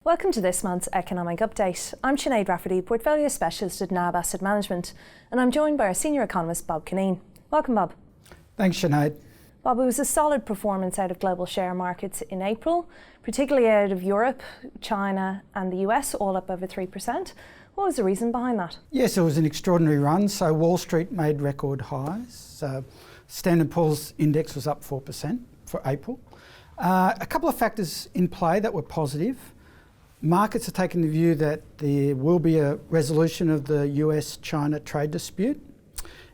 Welcome to this month's Economic Update. I'm Sinead Rafferty, Portfolio Specialist at NAB Asset Management, and I'm joined by our Senior Economist, Bob Cunneen. Welcome, Bob. Thanks, Sinead. Bob, it was a solid performance out of global share markets in April, particularly out of Europe, China and the US, all up over 3%. What was the reason behind that? Yes, it was an extraordinary run. So Wall Street made record highs. Standard & Poor's index was up 4% for April. A couple of factors in play that were positive. Markets are taking the view that there will be a resolution of the US-China trade dispute.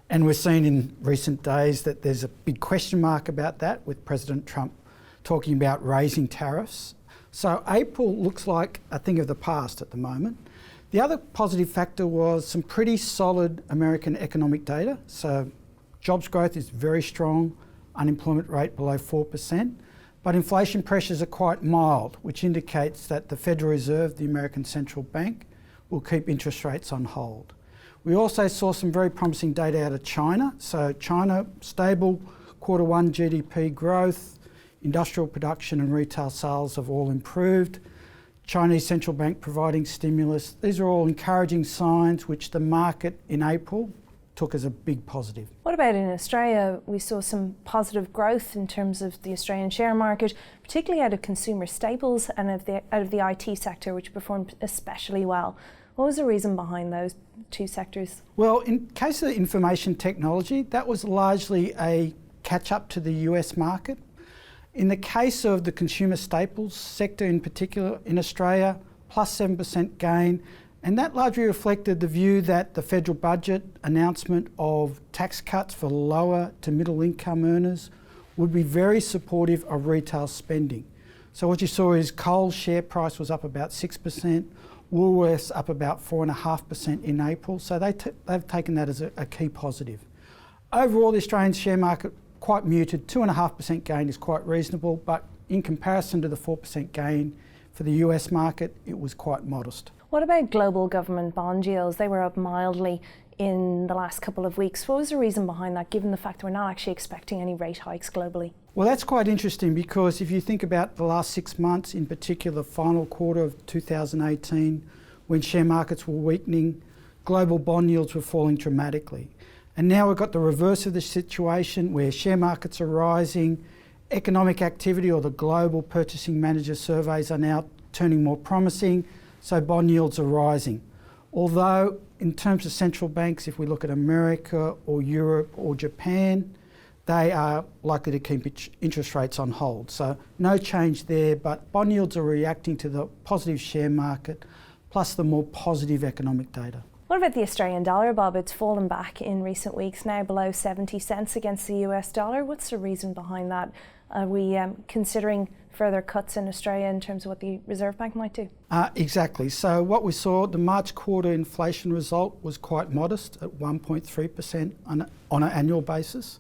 And we're seeing in recent days that there's a big question mark about that, with President Trump talking about raising tariffs. So April looks like a thing of the past at the moment. The other positive factor was some pretty solid American economic data. So jobs growth is very strong, unemployment rate below 4%. But inflation pressures are quite mild, which indicates that the Federal Reserve, the American Central Bank, will keep interest rates on hold. We also saw some very promising data out of China. So China, stable Q1 GDP growth, industrial production and retail sales have all improved. Chinese Central Bank providing stimulus. These are all encouraging signs which the market in April took as a big positive. What about in Australia? We saw some positive growth in terms of the Australian share market, particularly out of consumer staples and out of the IT sector, which performed especially well. What was the reason behind those two sectors? Well, in case of the information technology, that was largely a catch-up to the US market. In the case of the consumer staples sector in particular in Australia, plus 7% gain, and that largely reflected the view that the federal budget announcement of tax cuts for lower to middle income earners would be very supportive of retail spending. So what you saw is Coles share price was up about 6%, Woolworths up about 4.5% in April, so they've taken that as a key positive. Overall, the Australian share market quite muted, 2.5% gain is quite reasonable, but in comparison to the 4% gain for the US market, it was quite modest. What about global government bond yields? They were up mildly in the last couple of weeks. What was the reason behind that, given the fact that we're not actually expecting any rate hikes globally? Well, that's quite interesting, because if you think about the last 6 months, in particular the final quarter of 2018, when share markets were weakening, global bond yields were falling dramatically. And now we've got the reverse of the situation, where share markets are rising, economic activity or the global purchasing manager surveys are now turning more promising, so bond yields are rising. Although in terms of central banks, if we look at America or Europe or Japan, they are likely to keep interest rates on hold. So no change there, but bond yields are reacting to the positive share market plus the more positive economic data. What about the Australian dollar, Bob? It's fallen back in recent weeks, now below 70 cents against the US dollar. What's the reason behind that? Are we considering further cuts in Australia in terms of what the Reserve Bank might do? Exactly. So what we saw, the March quarter inflation result was quite modest at 1.3% on an annual basis.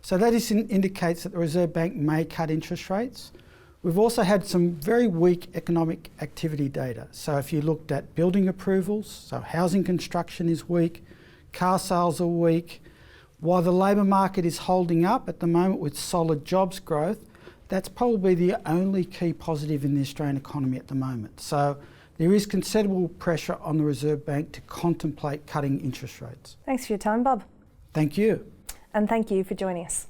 So that indicates that the Reserve Bank may cut interest rates. We've also had some very weak economic activity data. So if you looked at building approvals, so housing construction is weak, car sales are weak. While the labour market is holding up at the moment with solid jobs growth, that's probably the only key positive in the Australian economy at the moment. So there is considerable pressure on the Reserve Bank to contemplate cutting interest rates. Thanks for your time, Bob. Thank you. And thank you for joining us.